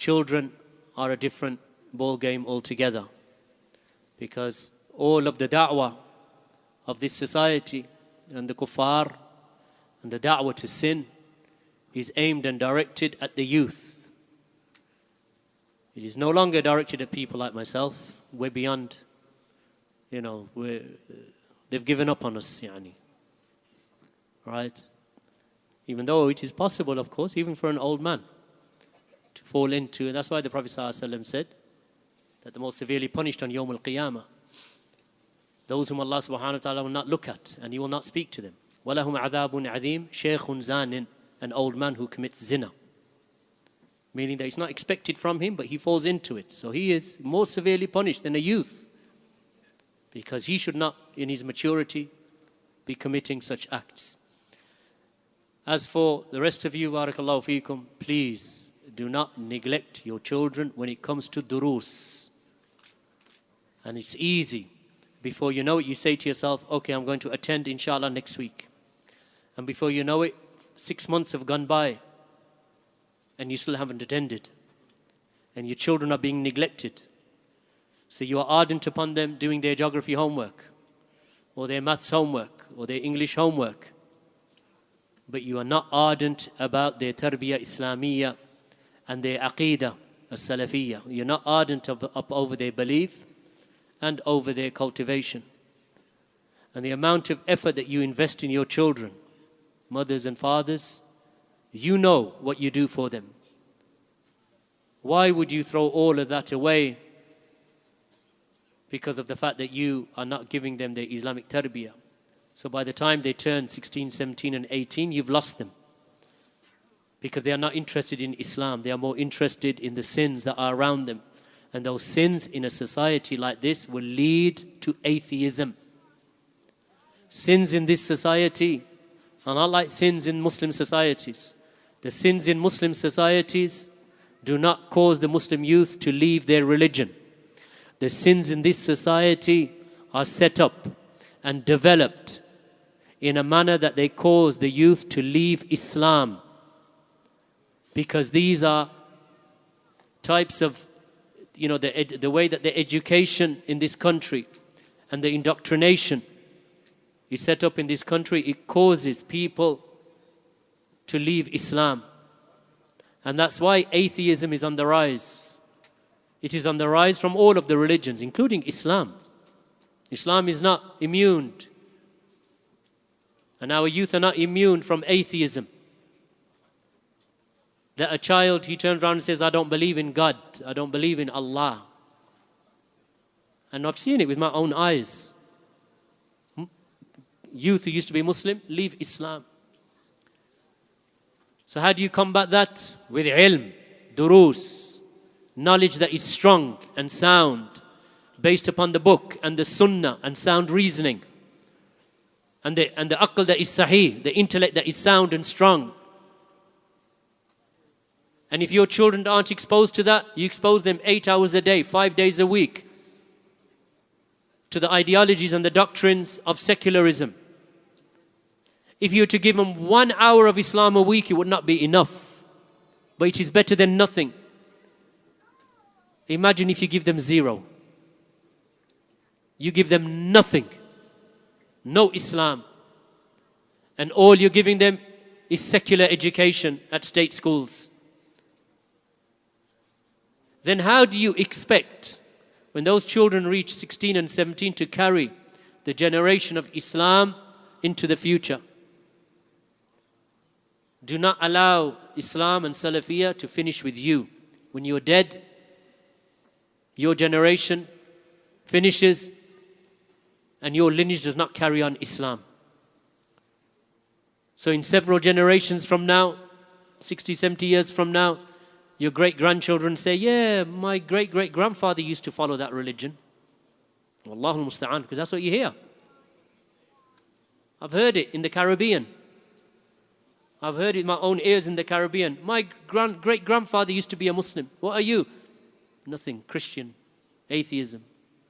children are a different ball game altogether, because all of the da'wah of this society and the kuffar and the da'wah to sin is aimed and directed at the youth. It is no longer directed at people like myself. We're beyond, they've given up on us, right? Even though it is possible, of course, even for an old man to fall into, and that's why the Prophet ﷺ said that the most severely punished on Yawm al-Qiyamah, those whom Allah subhanahu wa ta'ala will not look at and He will not speak to them. وَلَهُمْ عَذَابٌ عَظِيمٌ شَيْخٌ زَانٍ, an old man who commits zina. Meaning that it's not expected from him, but he falls into it. So he is more severely punished than a youth, because he should not, in his maturity, be committing such acts. As for the rest of you, barakallahu feekum, please do not neglect your children when it comes to durus. And it's easy. Before you know it, you say to yourself, okay, I'm going to attend inshallah next week. And before you know it, 6 months have gone by and you still haven't attended. And your children are being neglected. So you are ardent upon them doing their geography homework, or their maths homework, or their English homework. But you are not ardent about their tarbiyah islamiyah and their aqeedah as-salafiyah. You're not ardent up over their belief and over their cultivation. And the amount of effort that you invest in your children, mothers and fathers, you know what you do for them. Why would you throw all of that away because of the fact that you are not giving them their Islamic tarbiyah? So by the time they turn 16, 17 and 18, you've lost them. Because they are not interested in Islam. They are more interested in the sins that are around them. And those sins in a society like this will lead to atheism. Sins in this society are not like sins in Muslim societies. The sins in Muslim societies do not cause the Muslim youth to leave their religion. The sins in this society are set up and developed in a manner that they cause the youth to leave Islam. Because these are types of, the way that the education in this country and the indoctrination is set up in this country, it causes people to leave Islam. And that's why atheism is on the rise. It is on the rise from all of the religions, including Islam. Islam is not immune. And our youth are not immune from atheism. That a child, he turns around and says, I don't believe in God. I don't believe in Allah. And I've seen it with my own eyes. Youth who used to be Muslim, leave Islam. So how do you combat that? With ilm, durus, knowledge that is strong and sound, based upon the book and the sunnah and sound reasoning. And the aql that is sahih, the intellect that is sound and strong. And if your children aren't exposed to that, you expose them 8 hours a day, 5 days a week, to the ideologies and the doctrines of secularism. If you were to give them 1 hour of Islam a week, it would not be enough. But it is better than nothing. Imagine if you give them 0. You give them nothing. No Islam. And all you're giving them is secular education at state schools. Then how do you expect, when those children reach 16 and 17, to carry the generation of Islam into the future? Do not allow Islam and Salafiyah to finish with you. When you're dead, your generation finishes and your lineage does not carry on Islam. So in several generations from now, 60, 70 years from now, your great-grandchildren say, yeah, my great-great-grandfather used to follow that religion. Wallahu musta'an, because that's what you hear. I've heard it in the Caribbean. I've heard it in my own ears in the Caribbean. My great-grandfather used to be a Muslim. What are you? Nothing. Christian. Atheism.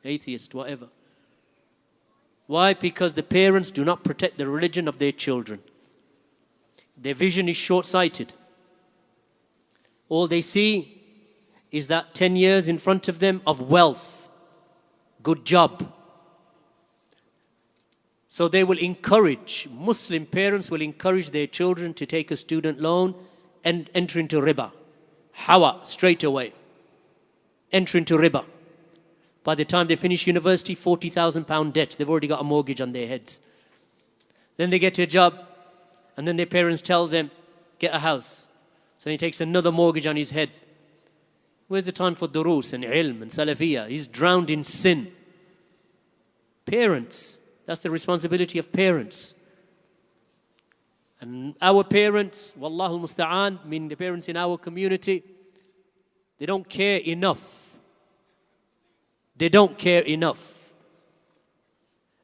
Atheist. Whatever. Why? Because the parents do not protect the religion of their children. Their vision is short-sighted. All they see is that 10 years in front of them of wealth, good job. So they will encourage, Muslim parents will encourage their children to take a student loan and enter into riba. Hawa, straight away. Enter into riba. By the time they finish university, £40,000 debt. They've already got a mortgage on their heads. Then they get a job, and then their parents tell them, get a house. So he takes another mortgage on his head. Where's the time for durus and ilm and salafiyah? He's drowned in sin. Parents, that's the responsibility of parents. And our parents, wallahu musta'an, meaning the parents in our community, they don't care enough. They don't care enough.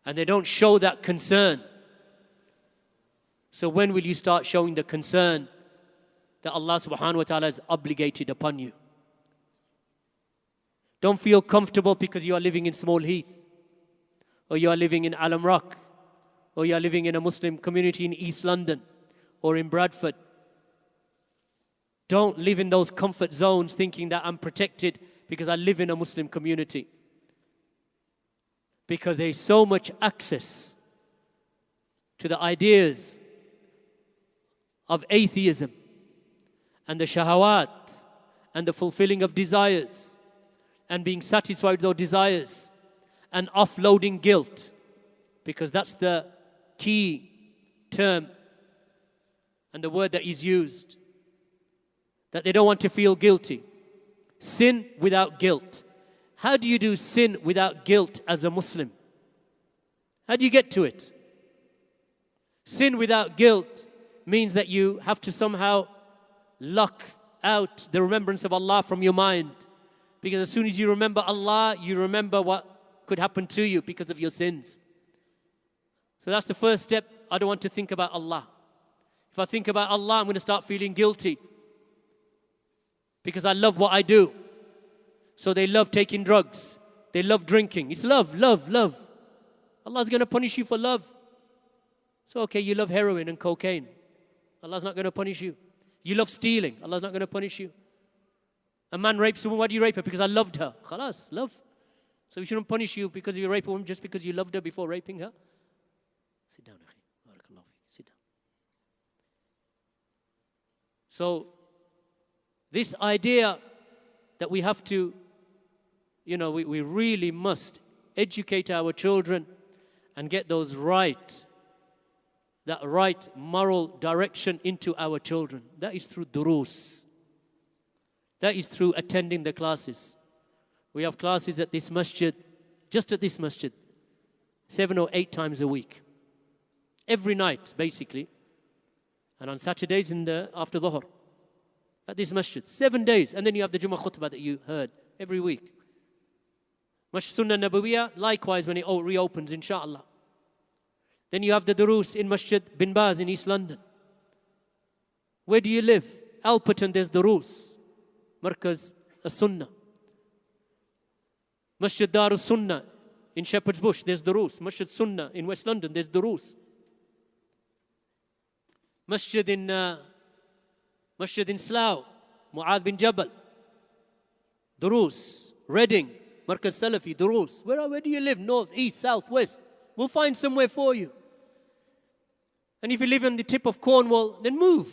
And they don't show that concern. So when will you start showing the concern that Allah subhanahu wa ta'ala has obligated upon you? Don't feel comfortable because you are living in Small Heath, or you are living in Alam Rock, or you are living in a Muslim community in East London or in Bradford. Don't live in those comfort zones thinking that I'm protected because I live in a Muslim community. Because there is so much access to the ideas of atheism and the shahawat and the fulfilling of desires and being satisfied with those desires and offloading guilt, because that's the key term and the word that is used, that they don't want to feel guilty. Sin without guilt. How do you do sin without guilt as a Muslim? How do you get to it? Sin without guilt means that you have to somehow lock out the remembrance of Allah from your mind. Because as soon as you remember Allah, you remember what could happen to you because of your sins. So that's the first step. I don't want to think about Allah. If I think about Allah, I'm going to start feeling guilty. Because I love what I do. So they love taking drugs. They love drinking. It's love, love, love. Allah's going to punish you for love. So okay, you love heroin and cocaine. Allah's not going to punish you. You love stealing. Allah's not going to punish you. A man rapes a woman. Why do you rape her? Because I loved her. Khalas, love. So we shouldn't punish you because you rape a woman just because you loved her before raping her. Sit down, akhi. Barakallahu feek. Sit down. So this idea that we have to, we really must educate our children and get that right moral direction into our children. That is through durus. That is through attending the classes. We have classes at this masjid, just at this masjid, 7 or 8 times a week. Every night, basically. And on Saturdays after Dhuhr. At this masjid, 7 days. And then you have the Jummah khutbah that you heard every week. Masjid Sunnah Nabawiyah, likewise when it reopens, inshallah. Then you have the durus in Masjid Bin Baz in East London. Where do you live? Alperton, there's durus. Markaz As-Sunnah. Masjid Darus Sunnah in Shepherd's Bush, there's durus. Masjid Sunnah in West London, there's durus. Masjid in Slough, Mu'adh bin Jabal, durus. Reading, Markaz Salafi, durus. Where do you live? North, east, south, west. We'll find somewhere for you. And if you live on the tip of Cornwall, then move.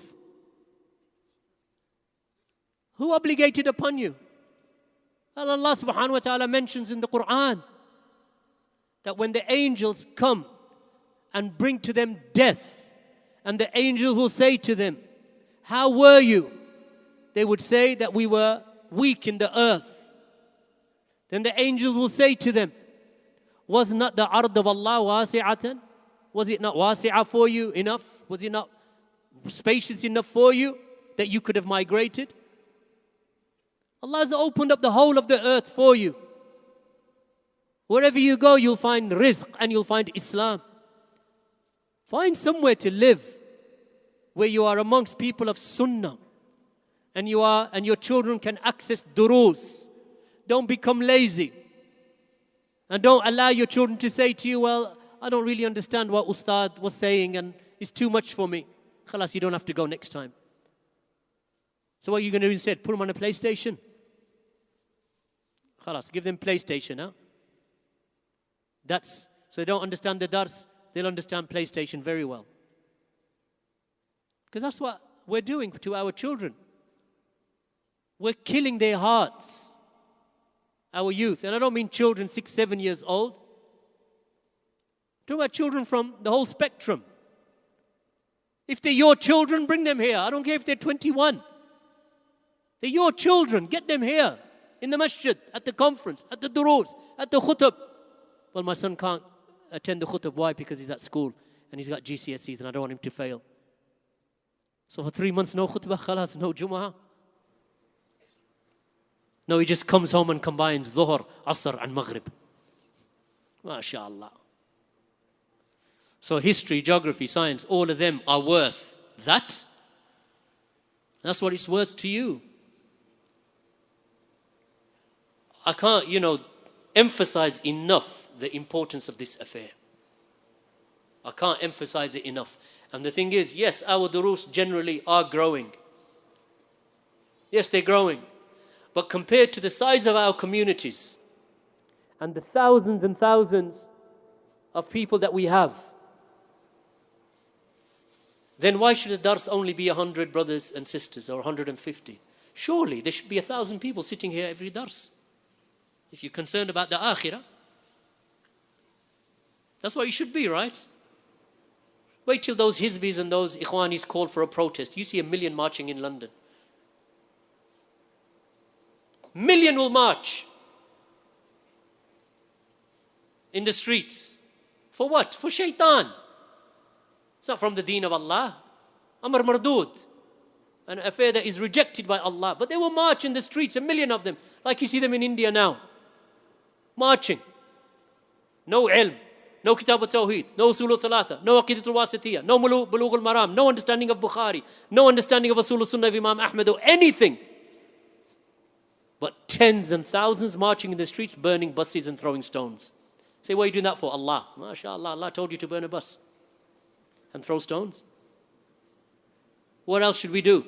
Who obligated upon you? Allah subhanahu wa ta'ala mentions in the Quran that when the angels come and bring to them death, and the angels will say to them, how were you? They would say that we were weak in the earth. Then the angels will say to them, was not the ard of Allah wasi'atan? Was it not wasi'ah for you enough? Was it not spacious enough for you that you could have migrated? Allah has opened up the whole of the earth for you. Wherever you go, you'll find rizq and you'll find Islam. Find somewhere to live where you are amongst people of Sunnah and your children can access durus. Don't become lazy. And don't allow your children to say to you, well, I don't really understand what Ustad was saying and it's too much for me. Khalas, you don't have to go next time. So what are you going to do instead? Put them on a PlayStation? Khalas, give them PlayStation, huh? So they don't understand the dars, they'll understand PlayStation very well. Because that's what we're doing to our children. We're killing their hearts, our youth. And I don't mean children 6, 7 years old. I'm talking about children from the whole spectrum. If they're your children, bring them here. I don't care if they're 21. They're your children. Get them here. In the masjid, at the conference, at the duroos, at the khutub. Well, my son can't attend the khutub. Why? Because he's at school and he's got GCSEs and I don't want him to fail. So for 3 months, no khutbah, khalas, no Jumu'ah. No, he just comes home and combines Dhuhr, Asr and Maghrib. MashaAllah. So history, geography, science, all of them are worth that. That's what it's worth to you. I can't, emphasize enough the importance of this affair. I can't emphasize it enough. And the thing is, yes, our durus generally are growing. Yes, they're growing. But compared to the size of our communities and the thousands and thousands of people that we have, then why should the dars only be 100 brothers and sisters or 150? Surely there should be 1,000 people sitting here every dars. If you're concerned about the akhirah, that's what it should be, right? Wait till those Hizbis and those Ikhwanis call for a protest. You see 1 million marching in London. 1 million will march in the streets. For what? For shaitan. It's not from the deen of Allah. Amr Mardud. An affair that is rejected by Allah. But they will march in the streets, 1 million of them. Like you see them in India now. Marching. No ilm. No Kitab al-Tawheed. No Usul al-Thalatha. No Aqidat al-Wasitiyah. No Bulugh al-Maram. No understanding of Bukhari. No understanding of Usul al-Sunnah of Imam Ahmad or anything. But tens and thousands marching in the streets, burning buses and throwing stones. Say, what are you doing that for? Allah. MashaAllah, Allah told you to burn a bus and throw stones. What else should we do?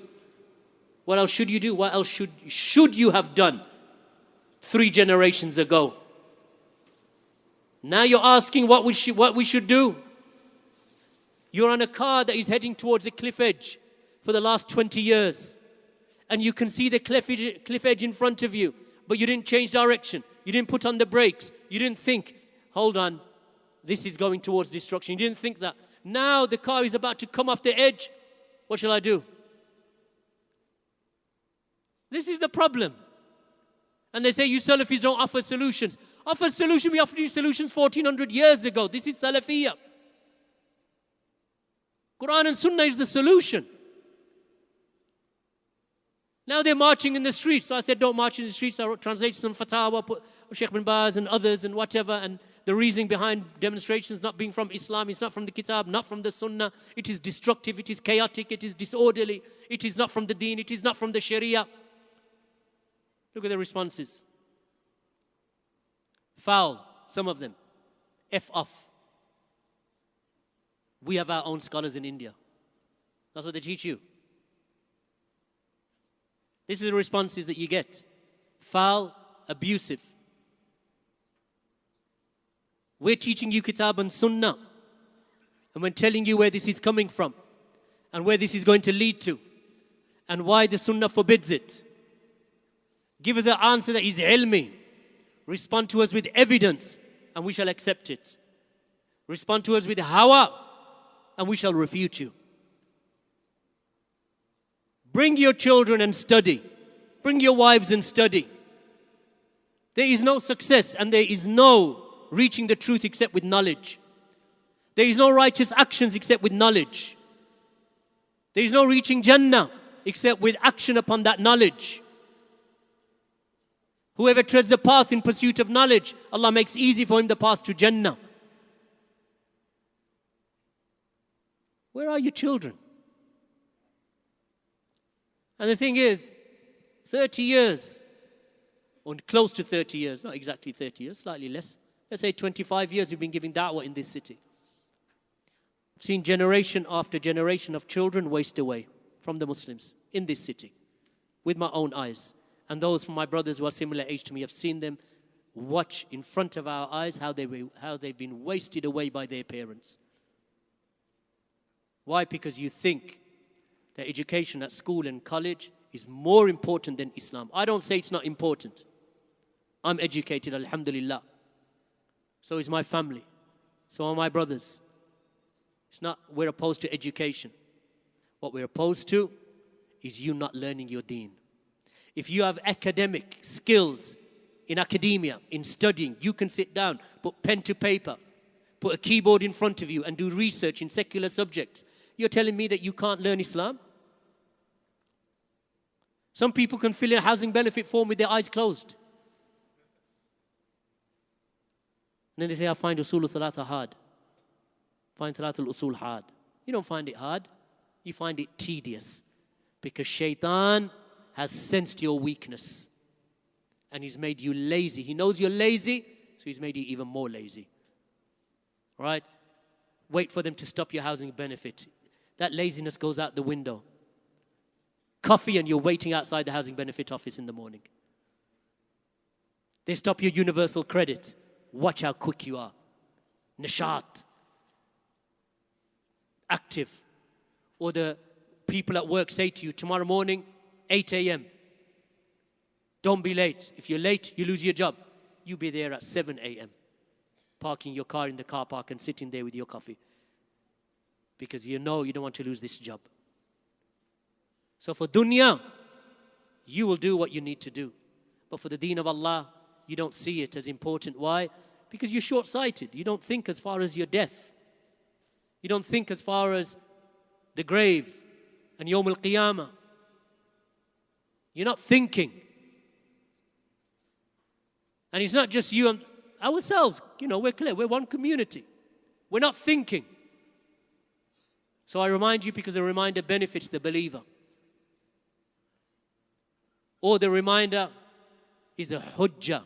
What else should you do? What else should you have done 3 generations ago? Now you're asking what we should do. You're on a car that is heading towards a cliff edge for the last 20 years. And you can see the cliff edge in front of you. But you didn't change direction. You didn't put on the brakes. You didn't think, hold on, this is going towards destruction. You didn't think that. Now the car is about to come off the edge. What shall I do? This is the problem. And they say, you Salafis don't offer solutions. Offer solution, we offered you solutions 1400 years ago. This is Salafiyah. Quran and Sunnah is the solution. Now they're marching in the streets. So I said, don't march in the streets. I translated some fatwa, put Sheikh bin Baz and others and whatever. And the reasoning behind demonstrations not being from Islam, it's not from the Kitab, not from the Sunnah. It is destructive, it is chaotic, it is disorderly. It is not from the Deen, it is not from the Sharia. Look at the responses. Foul, some of them. F off. We have our own scholars in India. That's what they teach you. This is the responses that you get. Foul, abusive. We're teaching you Kitab and Sunnah. And we're telling you where this is coming from. And where this is going to lead to. And why the Sunnah forbids it. Give us an answer that is ilmi. Respond to us with evidence. And we shall accept it. Respond to us with hawa. And we shall refute you. Bring your children and study. Bring your wives and study. There is no success and there is no reaching the truth except with knowledge. There is no righteous actions except with knowledge. There is no reaching Jannah except with action upon that knowledge. Whoever treads the path in pursuit of knowledge, Allah makes easy for him the path to Jannah. Where are your children? And the thing is, 30 years, or close to 30 years, not exactly 30 years, slightly less. Let's say 25 years we've been giving da'wah in this city. I've seen generation after generation of children waste away from the Muslims in this city with my own eyes. And those from my brothers who are similar age to me have seen them watch in front of our eyes how they've been wasted away by their parents. Why? Because you think that education at school and college is more important than Islam. I don't say it's not important. I'm educated, alhamdulillah. So is my family. So are my brothers. It's not we're opposed to education. What we're opposed to is you not learning your deen. If you have academic skills in academia, in studying, you can sit down, put pen to paper, put a keyboard in front of you and do research in secular subjects. You're telling me that you can't learn Islam? Some people can fill in a housing benefit form with their eyes closed. And then they say, I find usul al-thalatha hard. Find thalat al-usul hard. You don't find it hard. You find it tedious. Because shaitan has sensed your weakness. And he's made you lazy. He knows you're lazy, so he's made you even more lazy. All right? Wait for them to stop your housing benefit. That laziness goes out the window. Coffee and you're waiting outside the housing benefit office in the morning. They stop your universal credit. Watch how quick you are. Nishat. Active. Or the people at work say to you, tomorrow morning, 8 a.m. Don't be late. If you're late, you lose your job. You be there at 7 a.m. Parking your car in the car park and sitting there with your coffee. Because you know you don't want to lose this job. So for dunya, you will do what you need to do. But for the deen of Allah, you don't see it as important. Why? Because you're short-sighted. You don't think as far as your death. You don't think as far as the grave and Yawm al-Qiyamah. You're not thinking. And it's not just you and ourselves. You know, we're clear. We're one community. We're not thinking. So I remind you because a reminder benefits the believer. Or the reminder is a hujjah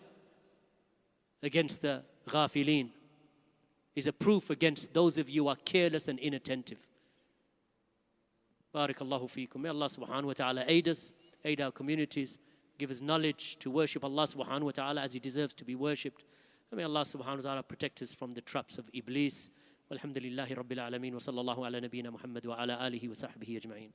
against the ghafilin. Is a proof against those of you who are careless and inattentive. Barakallahu feekum. May Allah subhanahu wa ta'ala aid us, aid our communities, give us knowledge to worship Allah subhanahu wa ta'ala as He deserves to be worshipped. And may Allah subhanahu wa ta'ala protect us from the traps of Iblis. Walhamdulillahi Rabbil Alameen wa sallallahu ala nabiyyina Muhammad wa ala alihi wa sahbihi ajma'in.